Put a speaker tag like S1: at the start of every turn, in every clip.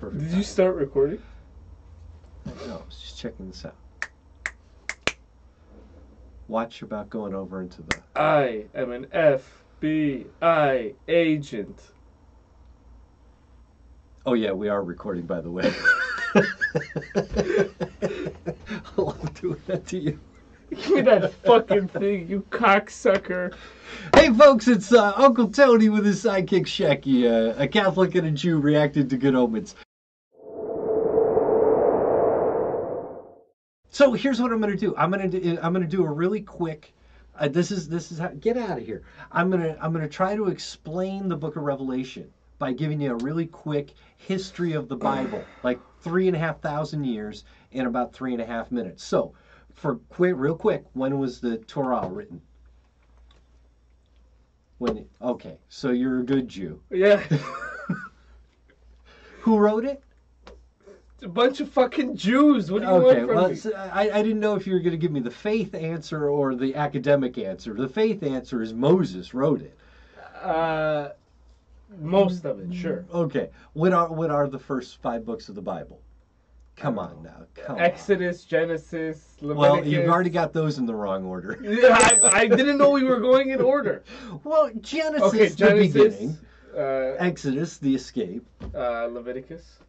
S1: perfect
S2: Did
S1: time.
S2: you start recording?
S1: No, I was just checking this out. Watch about going over into the...
S2: I am an FBI agent.
S1: Oh yeah, we are recording, by the way. I love doing that to you.
S2: Give me that fucking thing, you cocksucker.
S1: Hey folks, it's Uncle Tony with his sidekick Shecky, a Catholic and a Jew reacting to good omens. So here's what I'm gonna do. I'm gonna do a really quick. This is how, get out of here. I'm gonna try to explain the Book of Revelation by giving you a really quick history of the Bible, like 3,500 years in about 3.5 minutes. So, real quick, when was the Torah written? Okay, so you're a good Jew.
S2: Yeah.
S1: Who wrote it?
S2: It's a bunch of fucking Jews. What do you
S1: Okay,
S2: want from
S1: well,
S2: me?
S1: so I didn't know if you were going to give me the faith answer or the academic answer. The faith answer is Moses wrote it.
S2: Most of it, sure.
S1: Okay, what are the first 5 books of the Bible? Come on now, come
S2: Exodus, Genesis,
S1: on.
S2: Leviticus.
S1: Well, you've already got those in the wrong order.
S2: Yeah, I didn't know we were going in order.
S1: Well, Genesis,
S2: Okay,
S1: the
S2: Genesis,
S1: beginning. Exodus, the escape.
S2: Leviticus.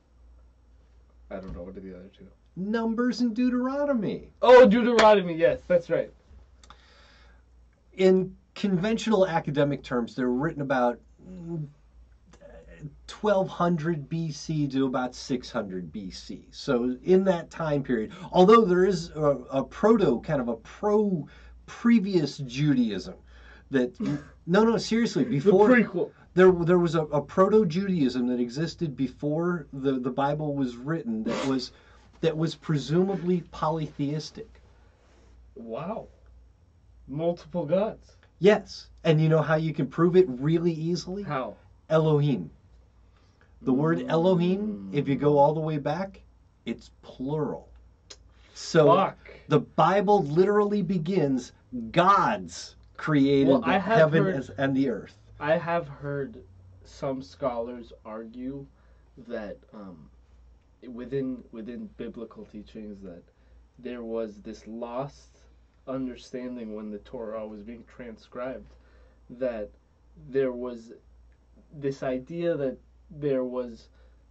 S2: I don't know, what are the other two?
S1: Numbers and Deuteronomy.
S2: Oh, Deuteronomy, yes, that's right.
S1: In conventional academic terms, they were written about 1200 BC to about 600 BC. So in that time period, although there is a previous Judaism that no seriously, before
S2: the prequel.
S1: There was a proto-Judaism that existed before the Bible was written that was presumably polytheistic.
S2: Wow. Multiple gods.
S1: Yes. And you know how you can prove it really easily?
S2: How?
S1: Elohim. The word Elohim, if you go all the way back, it's plural. So the Bible literally begins, gods created the heaven and the earth.
S2: I have heard some scholars argue that within biblical teachings that there was this lost understanding when the Torah was being transcribed, that there was this idea that there was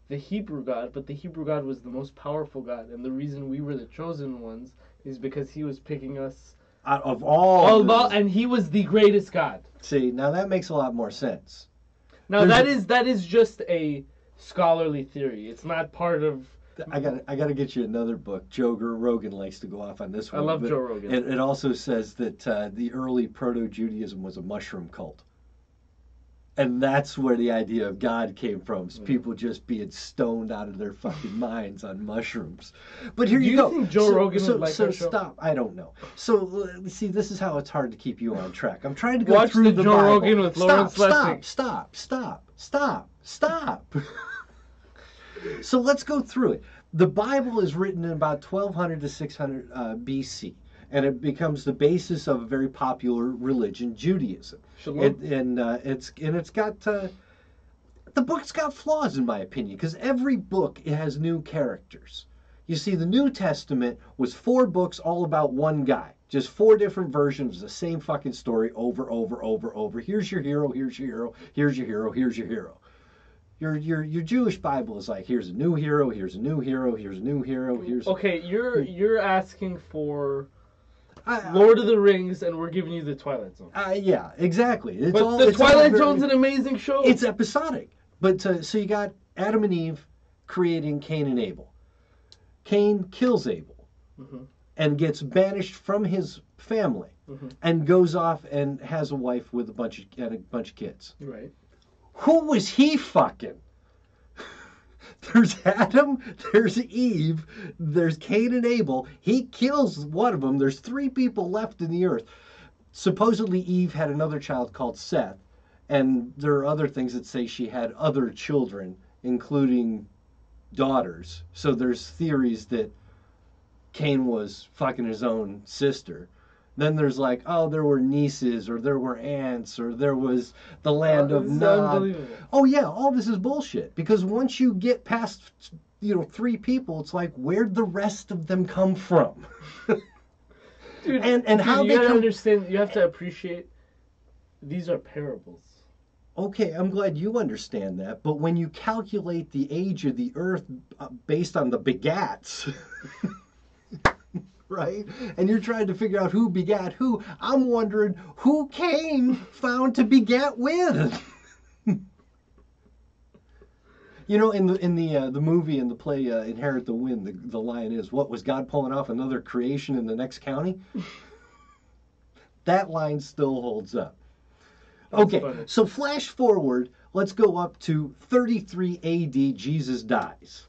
S2: the Hebrew God, but the Hebrew God was the most powerful God, and the reason we were the chosen ones is because he was picking us
S1: out of all
S2: and he was the greatest God.
S1: See, now that makes a lot more sense.
S2: Now that is just a scholarly theory. It's not part of.
S1: I gotta get you another book. Joe Rogan likes to go off on this one.
S2: I love Joe Rogan.
S1: It also says that the early proto-Judaism was a mushroom cult. And that's where the idea of God came from. People just being stoned out of their fucking minds on mushrooms. But here you go.
S2: Do you think Joe Rogan would like our show?
S1: Stop. I don't know. So, see, this is how it's hard to keep you on track. I'm trying to go through the
S2: Joe
S1: Bible.
S2: Rogan with Lawrence Lessig.
S1: Stop. So let's go through it. The Bible is written in about 1200 to 600 BC. And it becomes the basis of a very popular religion, Judaism. It's got the book's got flaws in my opinion, because every book it has new characters. You see, the New Testament was 4 books all about one guy, just 4 different versions of the same fucking story over. Here's your hero. Here's your hero. Here's your hero. Here's your hero. Your Jewish Bible is like, here's a new hero. Here's a new hero. Here's a new hero.
S2: Okay, you're asking for Lord of the Rings, and we're giving you the Twilight Zone.
S1: Yeah, exactly.
S2: The Twilight Zone's an amazing show.
S1: It's episodic. But so you got Adam and Eve creating Cain and Abel. Cain kills Abel and gets banished from his family and goes off and has a wife with a bunch of kids.
S2: Right.
S1: Who was he fucking? There's Adam, there's Eve, there's Cain and Abel. He kills one of them. There's 3 people left in the earth. Supposedly Eve had another child called Seth, and there are other things that say she had other children, including daughters. So there's theories that Cain was fucking his own sister. Then there's like, oh, there were nieces, or there were aunts, or there was the land of
S2: This is
S1: Nod.
S2: unbelievable.
S1: Oh yeah, all this is bullshit. Because once you get past, three people, it's like, where'd the rest of them come from?
S2: Dude,
S1: and how
S2: you
S1: they
S2: gotta
S1: come.
S2: understand, you have to appreciate, these are parables.
S1: Okay, I'm glad you understand that. But when you calculate the age of the earth based on the begats, right? And you're trying to figure out who begat who, I'm wondering who Cain found to begat with. In the movie and the play Inherit the Wind, the line is, "What was God pulling off another creation in the next county?" That line still holds up. Okay,
S2: funny.
S1: so flash forward, let's go up to 33 AD, Jesus dies.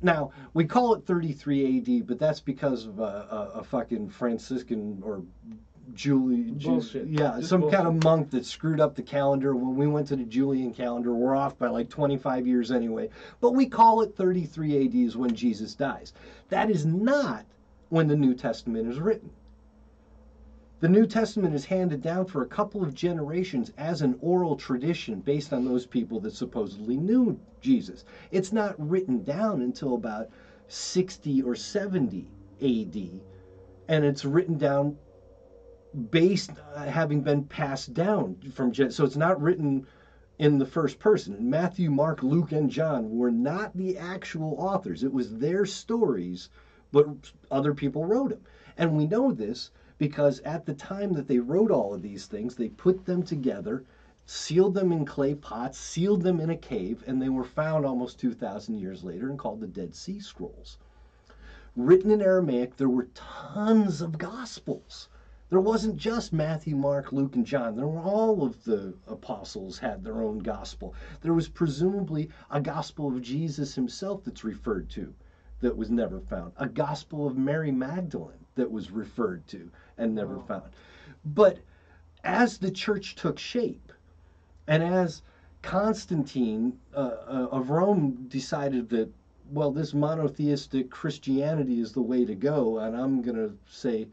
S1: Now, we call it 33 AD, but that's because of a fucking Franciscan or
S2: Bullshit.
S1: Yeah,
S2: Just
S1: some
S2: bullshit.
S1: kind of monk that screwed up the calendar. When we went to the Julian calendar, we're off by like 25 years anyway. But we call it 33 AD is when Jesus dies. That is not when the New Testament is written. The New Testament is handed down for a couple of generations as an oral tradition based on those people that supposedly knew Jesus. It's not written down until about 60 or 70 AD, and it's written down based having been passed down from so it's not written in the first person. Matthew, Mark, Luke, and John were not the actual authors. It was their stories, but other people wrote them. And we know this because at the time that they wrote all of these things, they put them together, sealed them in clay pots, sealed them in a cave, and they were found almost 2,000 years later and called the Dead Sea Scrolls. Written in Aramaic, there were tons of Gospels. There wasn't just Matthew, Mark, Luke, and John. There were all of the apostles had their own gospel. There was presumably a gospel of Jesus himself that's referred to that was never found. A gospel of Mary Magdalene that was referred to and never found. But as the church took shape, and as Constantine of Rome decided that, well, this monotheistic Christianity is the way to go, and I'm going to say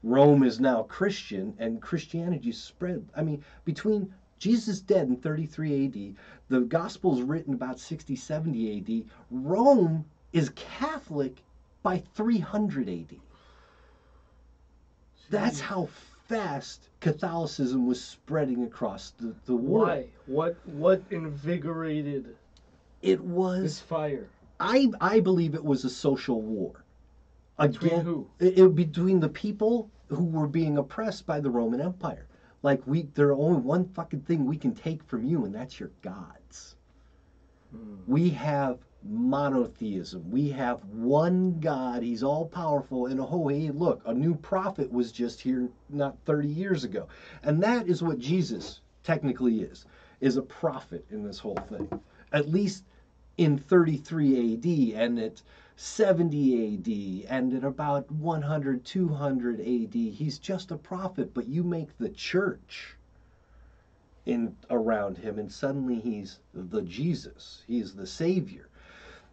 S1: Rome is now Christian, and Christianity spread. I mean, between Jesus dead in 33 AD, the Gospels written about 60, 70 AD, Rome is Catholic by 300 AD. That's how fast Catholicism was spreading across the world.
S2: Why? What invigorated
S1: It
S2: this
S1: was,
S2: fire?
S1: I believe it was a social war.
S2: Between who?
S1: Between the people who were being oppressed by the Roman Empire. Like, there's only one fucking thing we can take from you, and that's your gods. We have monotheism. We have one God. He's all powerful. And oh, hey, look, a new prophet was just here not 30 years ago. And that is what Jesus technically is a prophet in this whole thing. At least in 33 AD and at 70 AD and at about 100, 200 AD. He's just a prophet, but you make the church in around him, and suddenly he's the Jesus. He's the Savior.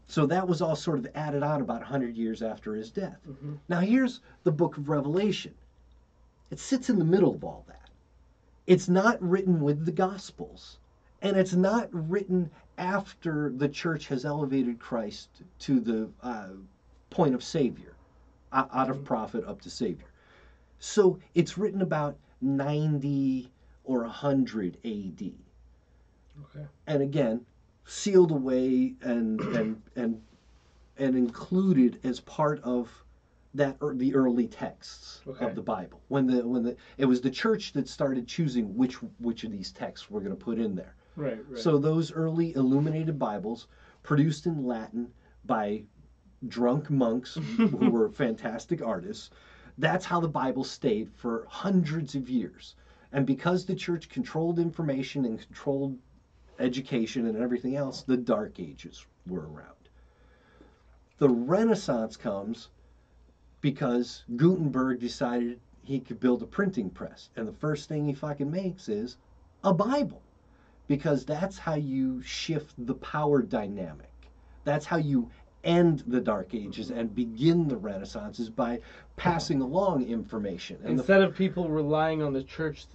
S1: So that was all sort of added on about 100 years after his death.
S2: Mm-hmm.
S1: Now here's the book of Revelation. It sits in the middle of all that. It's not written with the Gospels, and it's not written after the church has elevated Christ to the point of Savior, out of prophet up to Savior. So it's written about 90 or 100 AD.
S2: Okay.
S1: And again, sealed away and included as part of the early texts of the Bible. When it was the church that started choosing which of these texts we're going to put in there.
S2: Right.
S1: So those early illuminated Bibles, produced in Latin by drunk monks who were fantastic artists, that's how the Bible stayed for hundreds of years. And because the church controlled information and controlled education and everything else, the Dark Ages were around. The Renaissance comes because Gutenberg decided he could build a printing press. And the first thing he fucking makes is a Bible. Because that's how you shift the power dynamic. That's how you end the Dark Ages and begin the Renaissance is by passing along information. And
S2: Instead of people relying on the church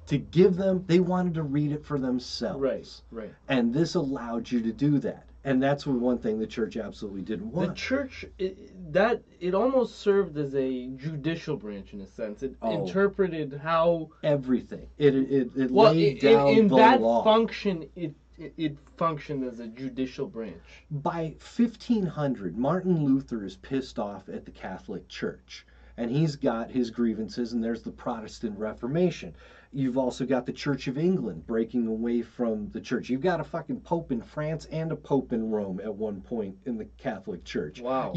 S1: to give them, they wanted to read it for themselves.
S2: Right.
S1: And this allowed you to do that. And that's one thing the church absolutely didn't want.
S2: The church, it almost served as a judicial branch in a sense. It interpreted how
S1: everything. It laid down
S2: in
S1: the
S2: that
S1: law.
S2: function. It functioned as a judicial branch.
S1: By 1500, Martin Luther is pissed off at the Catholic Church, and he's got his grievances, and there's the Protestant Reformation. You've also got the Church of England breaking away from the church. You've got a fucking pope in France and a pope in Rome at one point in the Catholic Church.
S2: Wow.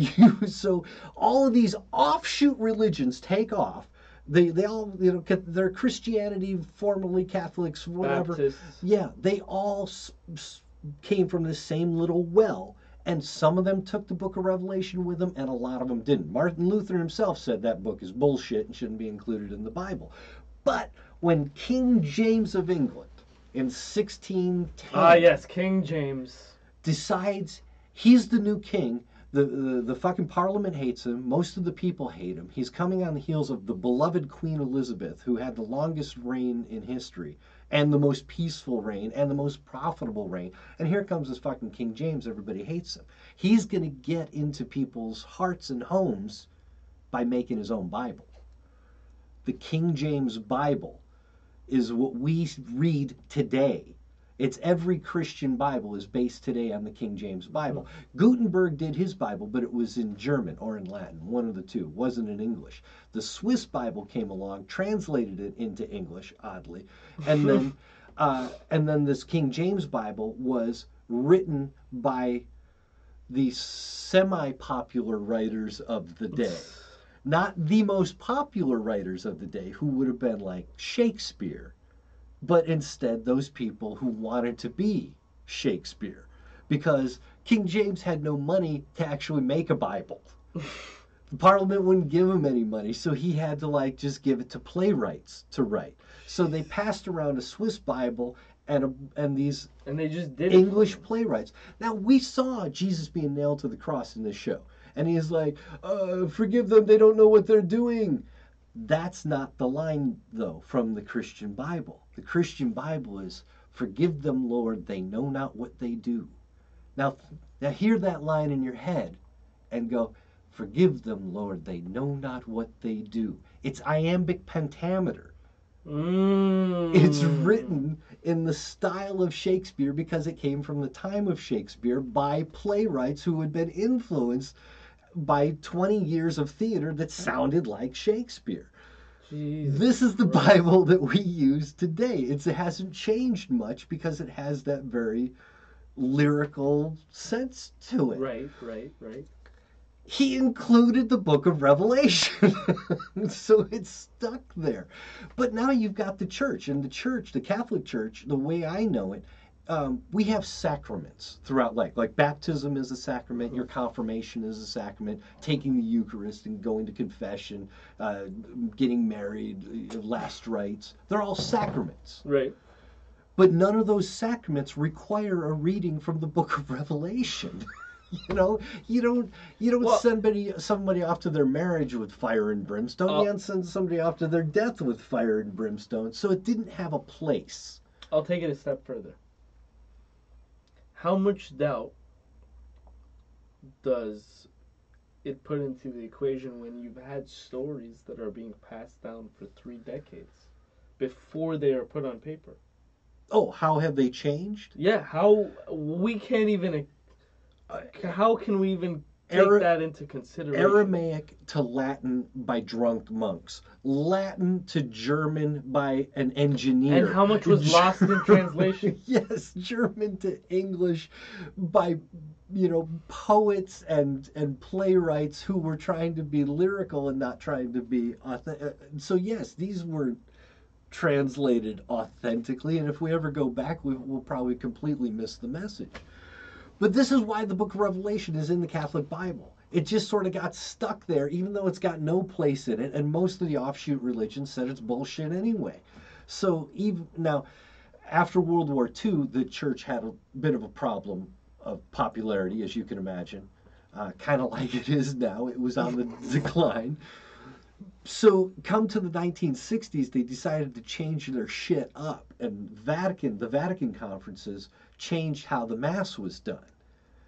S1: So all of these offshoot religions take off. They all, they're Christianity, formerly Catholics, whatever.
S2: Baptists.
S1: Yeah, they all came from the same little well. And some of them took the book of Revelation with them, and a lot of them didn't. Martin Luther himself said that book is bullshit and shouldn't be included in the Bible. But when King James of England in 1610...
S2: yes, King James.
S1: ...decides he's the new king, the fucking parliament hates him, most of the people hate him. He's coming on the heels of the beloved Queen Elizabeth, who had the longest reign in history, and the most peaceful reign, and the most profitable reign. And here comes this fucking King James, everybody hates him. He's going to get into people's hearts and homes by making his own Bible. The King James Bible is what we read today. It's every Christian Bible is based today on the King James Bible. Gutenberg did his Bible, but it was in German or in Latin, one of the two. It wasn't in English. The Swiss Bible came along, translated it into English, oddly, and then this King James Bible was written by the semi-popular writers of the day. Not the most popular writers of the day, who would have been like Shakespeare, but instead those people who wanted to be Shakespeare, because King James had no money to actually make a Bible. The Parliament wouldn't give him any money, so he had to just give it to playwrights to write. So they passed around a Swiss Bible and they just did English playwrights. Now, we saw Jesus being nailed to the cross in this show, and he's like, forgive them, they don't know what they're doing. That's not the line, though, from the Christian Bible. The Christian Bible is, forgive them, Lord, they know not what they do. Now hear that line in your head and go, forgive them, Lord, they know not what they do. It's iambic pentameter. It's written in the style of Shakespeare because it came from the time of Shakespeare by playwrights who had been influenced by 20 years of theater that sounded like Shakespeare.
S2: Jesus
S1: this is the Bible that we use today. It hasn't changed much because it has that very lyrical sense to it.
S2: Right.
S1: He included the book of Revelation. So it's stuck there. But now you've got the church. And the church, the Catholic Church, the way I know it, we have sacraments throughout life. Like baptism is a sacrament, your confirmation is a sacrament, taking the Eucharist and going to confession, getting married, last rites. They're all sacraments.
S2: Right.
S1: But none of those sacraments require a reading from the book of Revelation. You don't send somebody off to their marriage with fire and brimstone. You don't send somebody off to their death with fire and brimstone. So it didn't have a place.
S2: I'll take it a step further. How much doubt does it put into the equation when you've had stories that are being passed down for 3 decades before they are put on paper?
S1: Oh, how have they changed?
S2: Yeah, how can we even take that into consideration?
S1: Aramaic to Latin by drunk monks. Latin to German by an engineer.
S2: And how much was lost in translation?
S1: Yes, German to English by, poets and playwrights who were trying to be lyrical and not trying to be authentic. So yes, these were translated authentically, and if we ever go back, we'll probably completely miss the message. But this is why the book of Revelation is in the Catholic Bible. It just sort of got stuck there, even though it's got no place in it, and most of the offshoot religions said it's bullshit anyway. So even now, after World War II, the church had a bit of a problem of popularity, as you can imagine, kind of like it is now. It was on the decline. So, come to the 1960s, they decided to change their shit up, and the Vatican conferences changed how the Mass was done.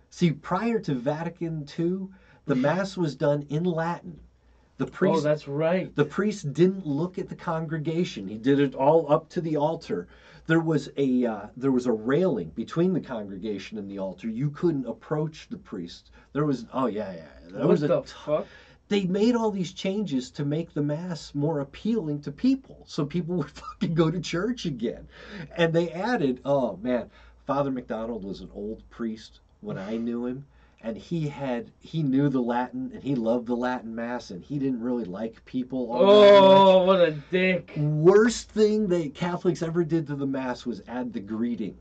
S1: See, prior to Vatican II, the Mass was done in Latin. The
S2: Oh,
S1: priest,
S2: that's right.
S1: the priest didn't look at the congregation. He did it all up to the altar. There was a railing between the congregation and the altar. You couldn't approach the priest. There was oh yeah yeah. There
S2: What
S1: was
S2: the fuck?
S1: They made all these changes to make the Mass more appealing to people, so people would fucking go to church again. And they added, oh man, Father McDonald was an old priest when I knew him, and he knew the Latin and he loved the Latin Mass, and he didn't really like people all that much.
S2: Oh, what a dick.
S1: Worst thing that Catholics ever did to the Mass was add the greeting,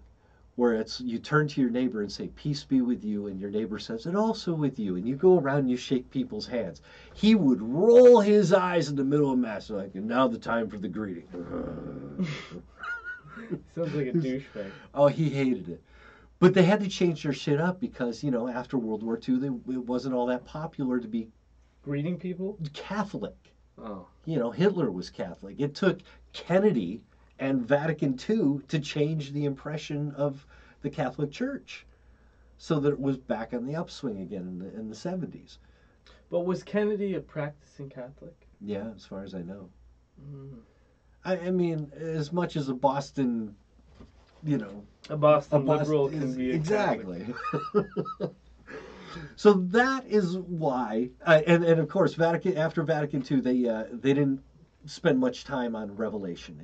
S1: where it's you turn to your neighbor and say, "Peace be with you," and your neighbor says, "And also with you," and you go around and you shake people's hands. He would roll his eyes in the middle of Mass, like, and now the time for the greeting.
S2: Sounds like a douchebag.
S1: Oh, he hated it. But they had to change their shit up because, after World War II, it wasn't all that popular to be
S2: Greeting people?
S1: Catholic.
S2: Oh.
S1: Hitler was Catholic. It took Kennedy and Vatican II to change the impression of the Catholic Church so that it was back on the upswing again in the 70s.
S2: But was Kennedy a practicing Catholic?
S1: Yeah, as far as I know.
S2: Mm.
S1: I mean, as much as a Boston,
S2: A Boston liberal can be a
S1: exactly. So that is why, and of course, after Vatican II, they didn't spend much time on Revelation.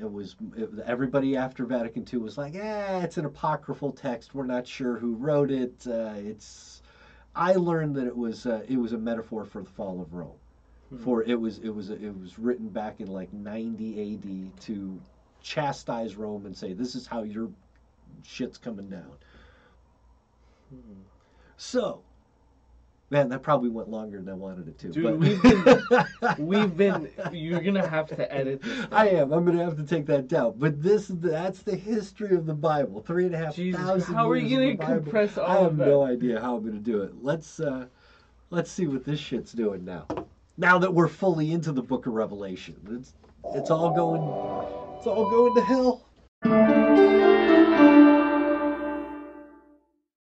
S1: Everybody after Vatican II was like, it's an apocryphal text. We're not sure who wrote it. I learned that it was a metaphor for the fall of Rome. For it was written back in like 90 A.D. to chastise Rome and say, this is how your shit's coming down. So, man, that probably went longer than I wanted it to.
S2: Dude,
S1: but
S2: we've been. You're gonna have to edit this.
S1: I am. I'm gonna have to take that down. But that's the history of the Bible. 3,500 years.
S2: How are you
S1: gonna
S2: compress all
S1: I have
S2: of that?
S1: no idea how I'm gonna do it. Let's see what this shit's doing now. Now that we're fully into the Book of Revelation, it's all going to hell.